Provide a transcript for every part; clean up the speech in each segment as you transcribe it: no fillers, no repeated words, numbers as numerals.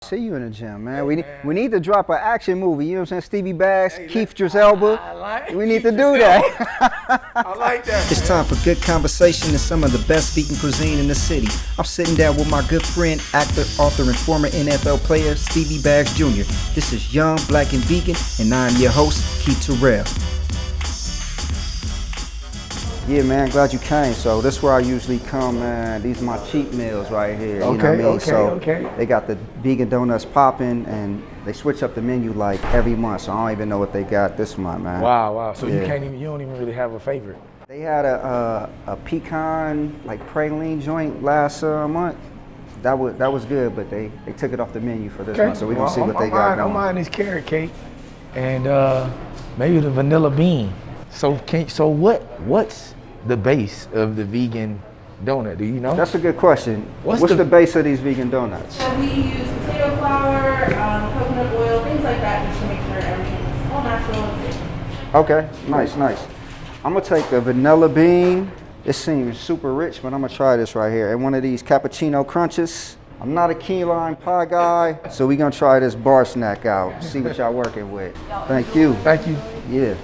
see you in the gym, man. We need to drop an action movie. You know what I'm saying? Stevie Baggs, Keith Terrell. We need to do that. I like that. It's time for good conversation and some of the best vegan cuisine in the city. I'm sitting down with my good friend, actor, author, and former NFL player, Stevie Baggs Jr. This is Young, Black, and Vegan, and I'm your host, Keith Terrell. Yeah, man, glad you came. So this is where I usually come, man. These are my cheat meals right here. You know what I mean? They got the vegan donuts popping, and they switch up the menu like every month. So I don't even know what they got this month, man. Wow. So you don't even really have a favorite. They had a pecan like praline joint last month. That was good, but they took it off the menu for this month. So we're gonna see what they got going. I'm mine is carrot cake, and maybe the vanilla bean. So what's the base of the vegan donut? Do you know? That's a good question. What's the base of these vegan donuts? So we use potato flour, coconut oil, things like that, just to make sure everything's all natural and safe. Okay, nice. I'm gonna take the vanilla bean. It seems super rich, but I'm gonna try this right here. And one of these cappuccino crunches. I'm not a key lime pie guy, so we're gonna try this bar snack out. See what y'all working with. Thank you. Yeah.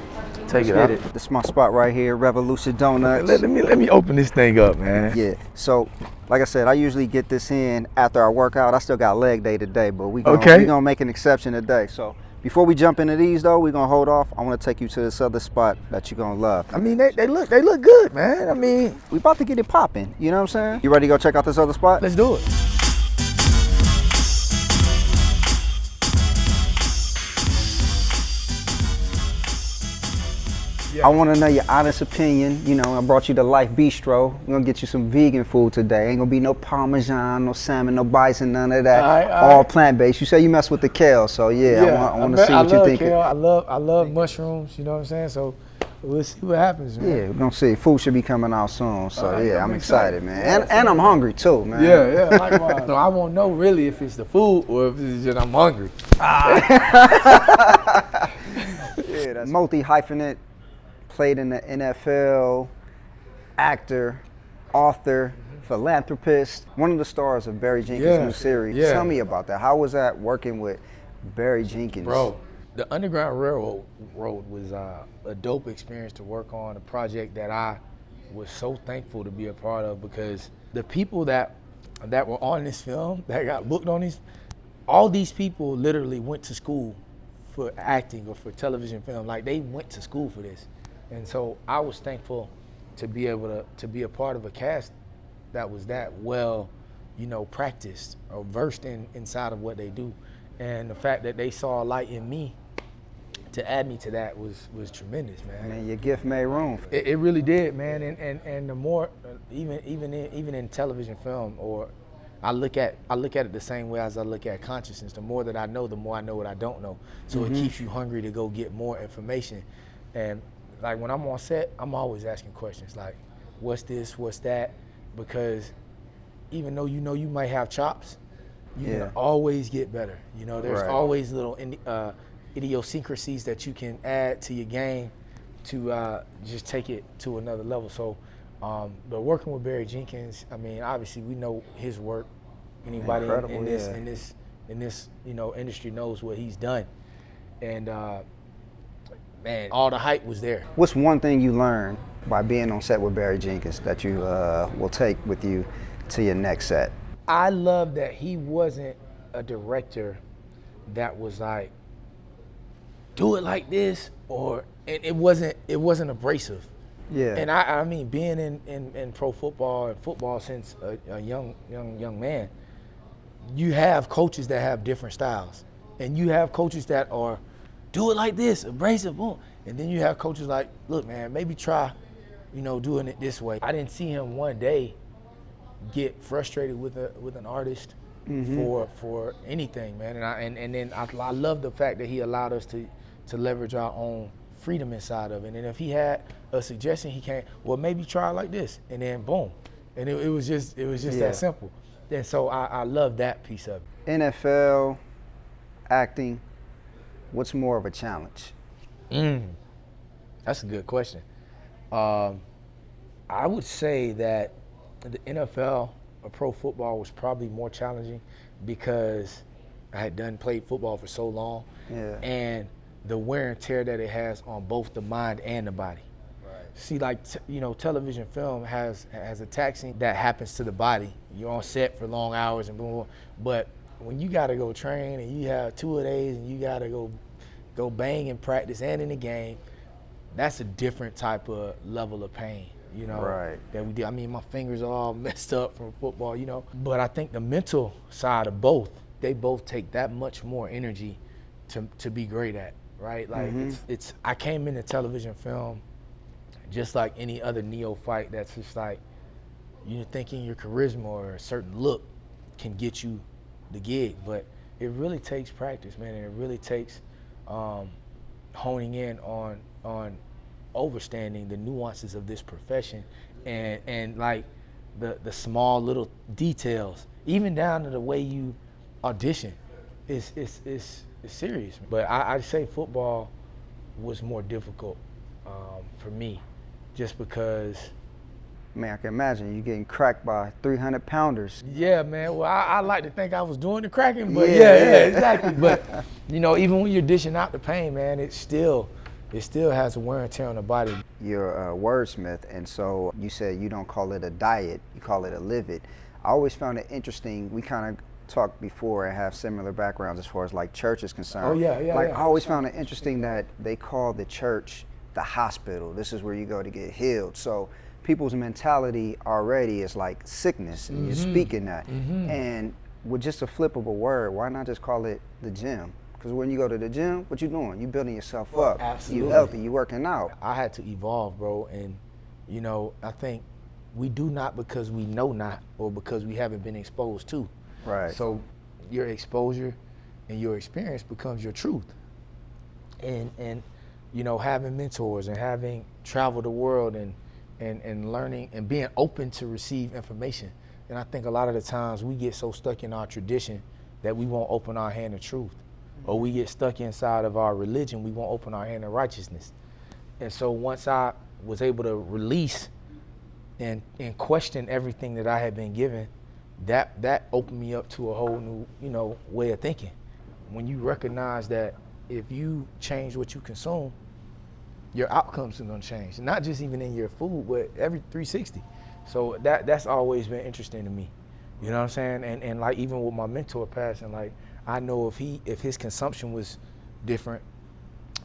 Take it out. This is my spot right here, Revolution Donuts. Let me open this thing up, man. Yeah. So, like I said, I usually get this in after I work out. I still got leg day today, but we gonna make an exception today. So, before we jump into these though, we're gonna hold off. I want to take you to this other spot that you're gonna love. I mean, they look good, man. I mean, we about to get it popping. You know what I'm saying? You ready to go check out this other spot? Let's do it. I want to know your honest opinion. You know, I brought you to Life Bistro. We're going to get you some vegan food today. Ain't going to be no Parmesan, no salmon, no bison, none of that. All plant-based. You say you mess with the kale, so I want to see what you think. Kale. I love mushrooms, you know what I'm saying? So we'll see what happens, man. Yeah, we're going to see. Food should be coming out soon, so I'm excited, man. And I'm hungry too, man. Yeah, likewise. So I won't know really if it's the food or if it's just I'm hungry. Yeah, that's multi-hyphenate. Played in the NFL, actor, author, philanthropist, one of the stars of Barry Jenkins' new series. Yeah. Tell me about that. How was that working with Barry Jenkins? Bro, the Underground Railroad was a dope experience to work on, a project that I was so thankful to be a part of, because the people that were on this film, that got booked on these, all these people literally went to school for acting or for television film. Like, they went to school for this. And so I was thankful to be able to be a part of a cast that was that well, practiced or versed inside of what they do. And the fact that they saw a light in me to add me to that was tremendous, man. Man, your gift made room. It really did, man. And the more, even in television film, or I look at it the same way as I look at consciousness. The more that I know, the more I know what I don't know. So it keeps you hungry to go get more information. And like when I'm on set, I'm always asking questions like, what's this, what's that? Because even though you might have chops, you can always get better. There's always little idiosyncrasies that you can add to your game to just take it to another level. So, but working with Barry Jenkins, I mean, obviously we know his work. Anybody in this industry knows what he's done, and man, all the hype was there. What's one thing you learned by being on set with Barry Jenkins that you will take with you to your next set? I love that he wasn't a director that was like, do it like this, and it wasn't abrasive. Yeah. And I mean, being in pro football and football since a young man, you have coaches that have different styles, and you have coaches that are, do it like this, abrasive, boom. And then you have coaches like, look, man, maybe try, doing it this way. I didn't see him one day get frustrated with an artist for anything, man. And then I love the fact that he allowed us to leverage our own freedom inside of it. And if he had a suggestion, he can't, well, maybe try like this, and then boom. And it was just that simple. And so I love that piece of it. NFL, acting, what's more of a challenge? That's a good question. I would say that the NFL or pro football was probably more challenging because I had played football for so long, Yeah. and the wear and tear that it has on both the mind and the body. See, like, television film has a taxing that happens to the body. You're on set for long hours and boom, but when you gotta go train and you have 2 days and you gotta go bang in practice and in the game, that's a different type of level of pain, Right. that we did. I mean, my fingers are all messed up from football, But I think the mental side of both, they both take that much more energy to be great at, right? Like, it's I came into television film just like any other neophyte that's just like, you're thinking your charisma or a certain look can get you the gig, but it really takes practice, man, and it really takes honing in on understanding the nuances of this profession and like the small little details, even down to the way you audition is serious. But I'd say football was more difficult for me, just because. Man, I can imagine you getting cracked by 300-pounders. Yeah, man. Well, I like to think I was doing the cracking, but yeah, exactly. But even when you're dishing out the pain, man, it still has a wear and tear on the body. You're a wordsmith, and so you said you don't call it a diet, you call it a live it. I always found it interesting. We kind of talked before and have similar backgrounds as far as like church is concerned. Oh yeah. I always found it interesting that they call the church the hospital. This is where you go to get healed. So people's mentality already is like sickness, and you're speaking that. And with just a flip of a word, why not just call it the gym? Because when you go to the gym, what you doing? You building yourself up. Absolutely. You healthy, you working out. I had to evolve, bro, and I think we do not because we know not, or because we haven't been exposed to. Right. So your exposure and your experience becomes your truth. And having mentors and having traveled the world and learning and being open to receive information. And I think a lot of the times we get so stuck in our tradition that we won't open our hand to truth. Or we get stuck inside of our religion, we won't open our hand to righteousness. And so once I was able to release and question everything that I had been given, that opened me up to a whole new, way of thinking. When you recognize that if you change what you consume, your outcomes are gonna change. Not just even in your food, but every 360. So that's always been interesting to me. You know what I'm saying? And like even with my mentor passing, like I know if his consumption was different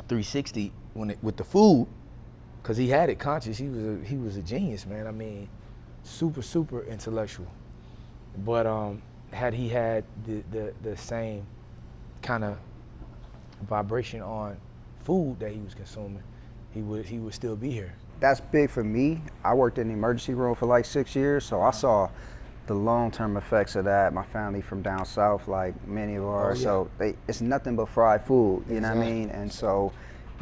360 with the food, because he had it conscious, he was a genius, man. I mean, super intellectual. But had he had the same kind of vibration on food that he was consuming, he would still be here. That's big for me. I worked in the emergency room for like 6 years, so I saw the long-term effects of that. My family from down south, like many of ours, so it's nothing but fried food, you know what I mean? And so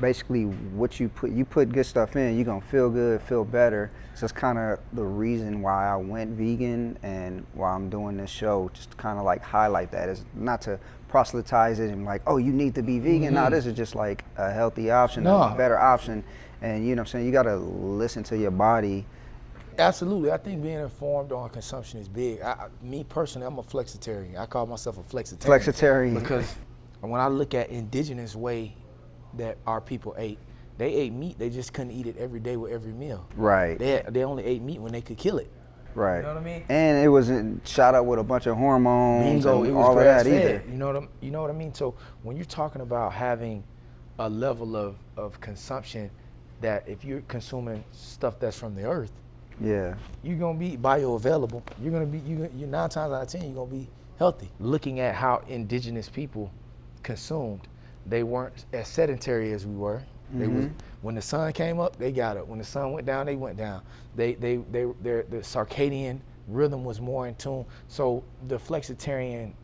basically what you put good stuff in, you're gonna feel good, feel better. So it's kind of the reason why I went vegan and why I'm doing this show, just to kind of like highlight that. It's not to proselytize it and like, oh, you need to be vegan. No, this is just like a healthy option, a better option. And you know what I'm saying, you gotta listen to your body. Absolutely. I think being informed on consumption is big. Me personally, I'm a flexitarian. I call myself a flexitarian. Flexitarian. Because when I look at indigenous way that our people ate, they ate meat, they just couldn't eat it every day with every meal. Right. They only ate meat when they could kill it. Right. You know what I mean? And it wasn't shot up with a bunch of hormones Bingo, and it was all of that either. You know what I mean? So when you're talking about having a level of consumption that if you're consuming stuff that's from the earth, yeah, you're gonna be bioavailable. You're 9 times out of 10 you're gonna be healthy. Looking at how indigenous people consumed, they weren't as sedentary as we were. They was, when the sun came up, they got up. When the sun went down, they went down. The circadian rhythm was more in tune. So the flexitarian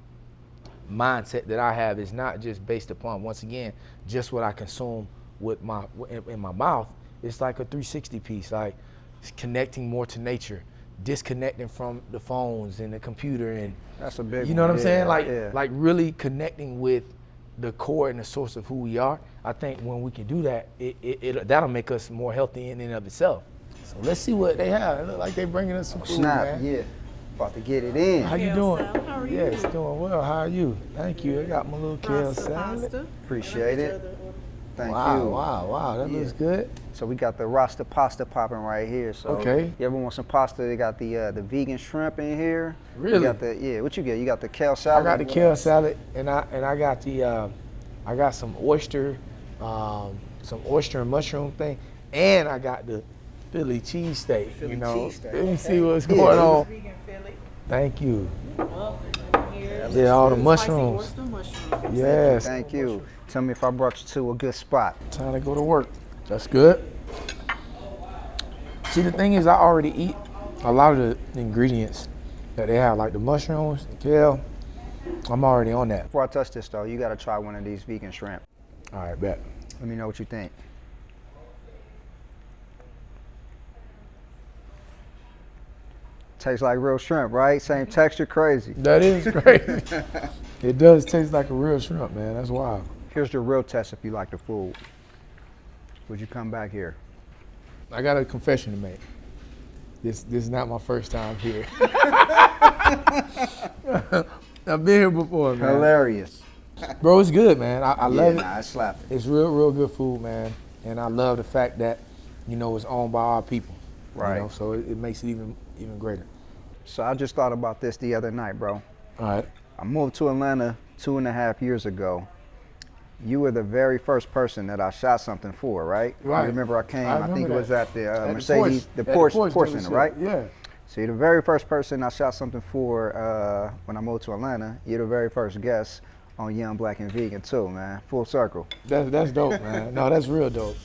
mindset that I have is not just based upon, once again, just what I consume with in my mouth. It's like a 360 piece, like connecting more to nature, disconnecting from the phones and the computer, and that's a big you know one. what I'm saying? Like yeah. like really connecting with the core and the source of who we are. I think when we can do that, that'll make us more healthy in and of itself. So let's see what they have. It look like they're bringing us some food, Snap, man. yeah. About to get it in. How you Kale doing? salad. How are you? Yes, doing well. How are you? Thank you. I got my little kale Pasta, salad. pasta. Appreciate it. Thank Wow, you. wow. That looks good. So we got the Rasta pasta popping right here. So Okay. you ever want some pasta? They got the vegan shrimp in here. Really? You got the what you get? You got the kale I salad. got the What kale else? salad, and I got the I got some oyster and mushroom thing, and I got the Philly cheesesteak. Philly you know, cheesesteak, let me okay. see what's going on. Vegan Philly. Thank you. Well, here's Yeah, all the spicy mushrooms. oyster mushrooms. Yes. Thank you. Tell me if I brought you to a good spot. Time to go to work. That's good. See, the thing is, I already eat a lot of the ingredients that they have, like the mushrooms, the kale. I'm already on that. Before I touch this though, you gotta try one of these vegan shrimp. All right, bet. Let me know what you think. Tastes like real shrimp, right? Same texture, crazy. That is crazy. It does taste like a real shrimp, man. That's wild. Here's the real test if you like the food. Would you come back here? I got a confession to make. This is not my first time here. I've been here before, man. Hilarious. Bro, it's good, man. I love it. Nah, it's slapping. It's real good food, man. And I love the fact that, it's owned by our people. Right. So it makes it even greater. So I just thought about this the other night, bro. All right. I moved to Atlanta 2.5 years ago. You were the very first person that I shot something for, right? Right. I remember I came, I I think it remember was that. at the At Mercedes, the the Porsche Porsche Center, dealership. right? Yeah. So you're the very first person I shot something for when I moved to Atlanta. You're the very first guest on Young, Black, and Vegan too, man. Full circle. That's dope, man. No, that's real dope.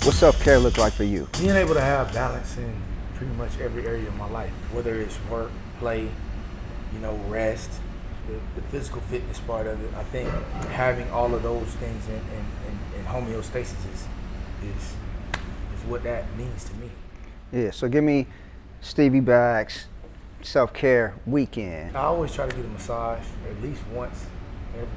What self-care look like for you? Being able to have balance in pretty much every area of my life, whether it's work, play, rest, the physical fitness part of it. I think having all of those things in homeostasis is what that means to me. Yeah, so give me Stevie Baggs self-care weekend. I always try to get a massage at least once every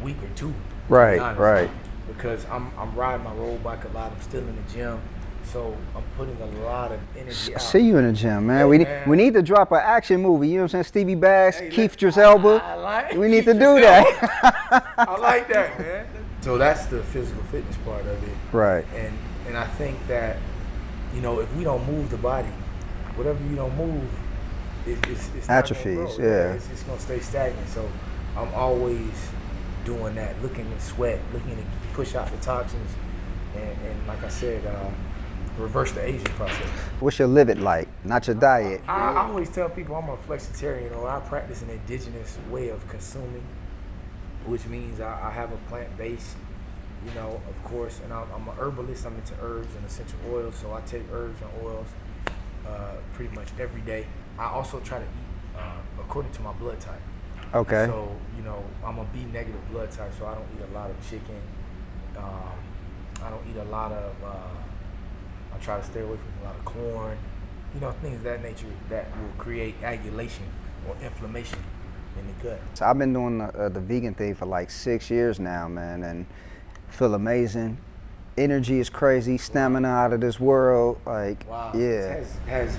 week or two. to be Right, honest, right. Because I'm riding my road bike a lot. I'm still in the gym, so I'm putting a lot of energy I out. see you in the gym, man. Hey, man. We need to drop an action movie. You know what I'm saying? Stevie Baggs, Keith Terrell. I like We need to Keith do Terrell. that. I like that, man. So that's the physical fitness part of it. Right. And I think that, if we don't move the body, whatever you don't move, it's not gonna Atrophies, grow. yeah. It's just gonna stay stagnant. So I'm always doing that, looking to sweat, looking to push out the toxins, and like I said, reverse the aging process. What's your live it like? Not your diet. I always tell people I'm a flexitarian, or I practice an indigenous way of consuming, which means I have a plant base, of course, and I'm an herbalist. I'm into herbs and essential oils, so I take herbs and oils pretty much every day. I also try to eat according to my blood type. Okay. So, I'm a B negative blood type, so I don't eat a lot of chicken. I don't eat a lot of, I try to stay away from a lot of corn, things of that nature that will create agulation or inflammation in the gut. So I've been doing the vegan thing for like 6 years now, man, and feel amazing. Energy is crazy, stamina out of this world. Like, Wow. yeah. Has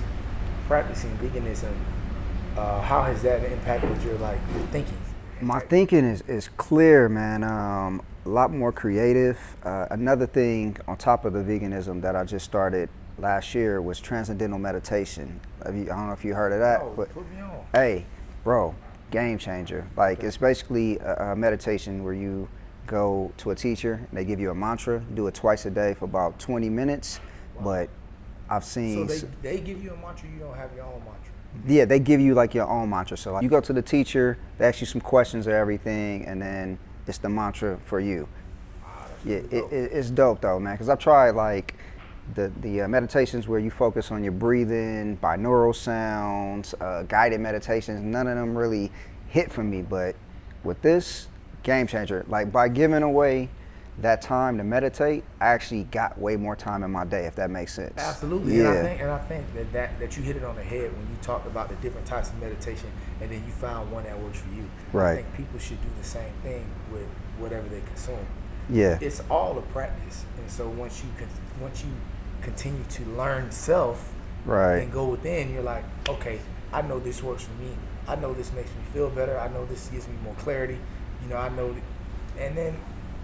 practicing veganism, how has that impacted your thinking? My thinking is clear, man. A lot more creative. Another thing on top of the veganism that I just started last year was transcendental meditation. I don't know if you heard of that, but Put me on. hey, bro, game changer. Like, it's basically a meditation where you go to a teacher and they give you a mantra, do it twice a day for about 20 minutes. Wow. But I've seen So they give you a mantra, you don't have your own mantra. yeah, they give you like your own mantra. So like, you go to the teacher, they ask you some questions or everything, and then it's the mantra for you. Yeah, it's dope though, man. Cause I've tried like the meditations where you focus on your breathing, binaural sounds, guided meditations. None of them really hit for me, but with this, game changer. Like, by giving away that time to meditate, I actually got way more time in my day, if that makes sense. Absolutely. Yeah. And I think that you hit it on the head when you talked about the different types of meditation, and then you found one that works for you. Right. I think people should do the same thing with whatever they consume. Yeah. It's all a practice, and so once you continue to learn self, Right. And go within, you're like, okay, I know this works for me. I know this makes me feel better. I know this gives me more clarity. You know, I know and then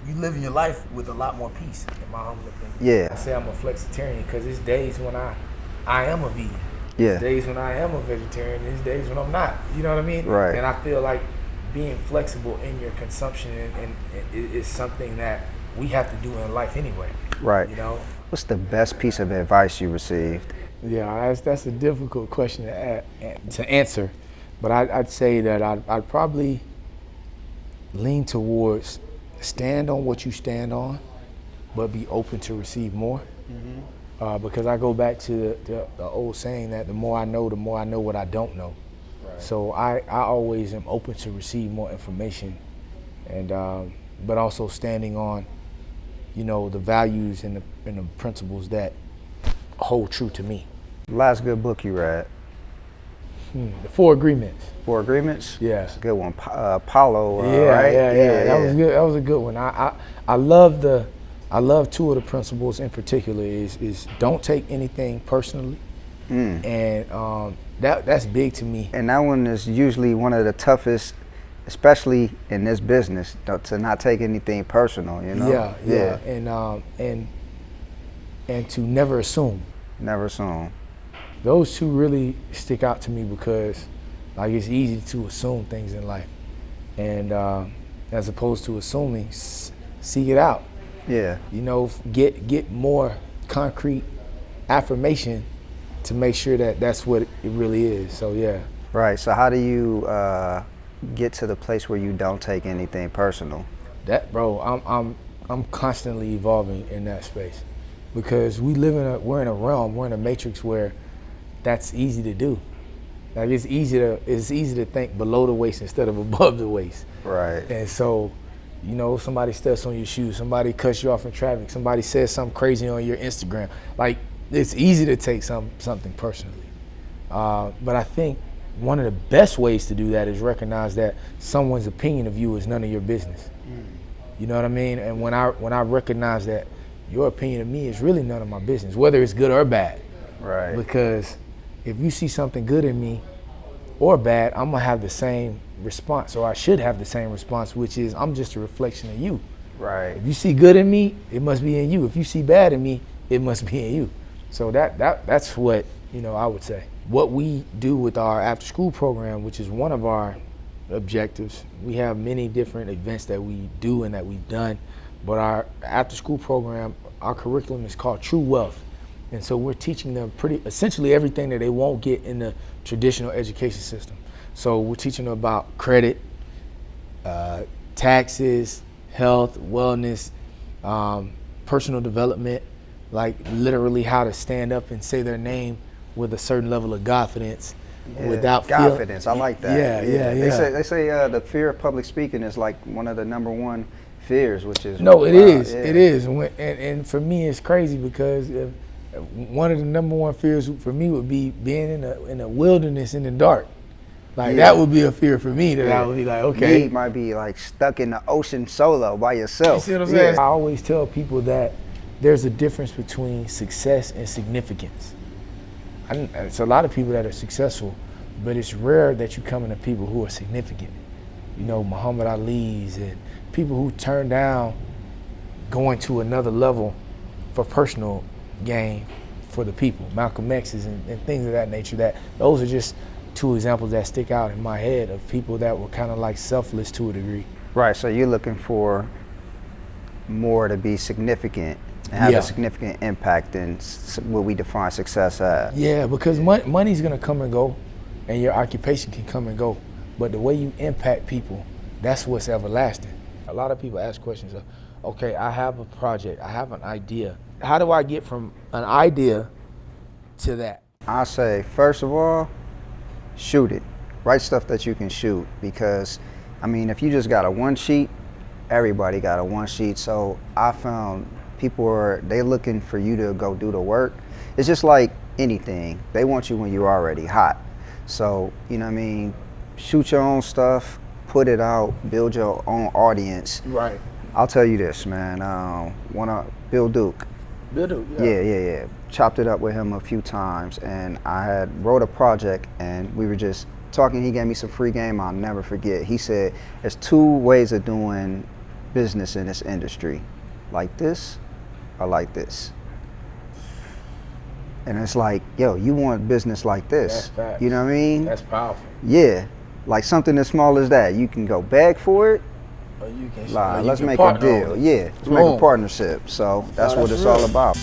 you live your life with a lot more peace, in my humble opinion. Yeah. I say I'm a flexitarian because it's days when I am a vegan. Yeah. There's days when I am a vegetarian. There's days when I'm not. You know what I mean? Right. And I feel like being flexible in your consumption and is something that we have to do in life anyway. Right. You know? What's the best piece of advice you received? Yeah, that's a difficult question to answer. But I'd say that I'd probably lean towards stand on what you stand on, but be open to receive more. Because I go back to the old saying that the more I know what I don't know. Right. So I always am open to receive more information, and but also standing on, you know, the values and the principles that hold true to me. Last good book you read? The Four Agreements. Four Agreements? Yeah. That's a good one. Paulo, yeah, right? Yeah. That was good. That was a good one. I love two of the principles in particular is don't take anything personally. And that's big to me. And that one is usually one of the toughest, especially in this business, to not take anything personal, you know? Yeah. And to never assume. Never assume. Those two really stick out to me because, like, it's easy to assume things in life, and as opposed to assuming, seek it out. Yeah. You know, get more concrete affirmation to make sure that that's what it really is. So yeah. Right. So how do you get to the place where you don't take anything personal? That, bro, I'm constantly evolving in that space, because we're in a realm, we're in a matrix where that's easy to do. Like it's easy to think below the waist instead of above the waist. Right. And so, you know, somebody steps on your shoes, somebody cuts you off in traffic, somebody says something crazy on your Instagram. Like, it's easy to take something personally. But I think one of the best ways to do that is recognize that someone's opinion of you is none of your business. You know what I mean? And when I recognize that your opinion of me is really none of my business, whether it's good or bad. Right. Because if you see something good in me or bad, I'm gonna have the same response, or I should have the same response, which is I'm just a reflection of you. Right. If you see good in me, it must be in you. If you see bad in me, it must be in you. So that's what, you know, I would say. What we do with our after school program, which is one of our objectives, we have many different events that we do and that we've done, but our after school program, our curriculum is called True Wealth. And so we're teaching them essentially everything that they won't get in the traditional education system. So we're teaching them about credit, taxes, health, wellness, personal development, like literally how to stand up and say their name with a certain level of confidence, without confidence. I like that. Yeah. They say the fear of public speaking is like one of the number one fears, which is no, it is. It is, and for me, it's crazy because one of the number one fears for me would be being in a wilderness in the dark. Like that would be a fear for me that I would be like, okay. You might be like stuck in the ocean solo by yourself. You see what I'm saying? I always tell people that there's a difference between success and significance. It's a lot of people that are successful, but it's rare that you come into people who are significant. You know, Muhammad Ali's and people who turn down going to another level for personal gain for the people, Malcolm X's and things of that nature. Those are just two examples that stick out in my head of people that were kind of like selfless to a degree. Right, so you're looking for more to be significant and have a significant impact in what we define success as. Yeah, because money's gonna come and go, and your occupation can come and go, but the way you impact people, that's what's everlasting. A lot of people ask questions of, okay, I have a project, I have an idea. How do I get from an idea to that? I say, first of all, shoot it. Write stuff that you can shoot, because, I mean, if you just got a one sheet, everybody got a one sheet. So I found they're looking for you to go do the work. It's just like anything. They want you when you're already hot. So, you know what I mean? Shoot your own stuff, put it out, build your own audience. Right. I'll tell you this, man. Bill Duke, Biddle, Yeah. Chopped it up with him a few times, and I had wrote a project, and we were just talking. He gave me some free game I'll never forget. He said, there's two ways of doing business in this industry, like this or like this. And it's like, yo, you want business like this. That's facts. You know what I mean? That's powerful. Yeah. Like something as small as that. You can go beg for it. Or you can, Like, let's can make a partner deal. on it. Yeah. Let's make a partnership. So that's what it's all about.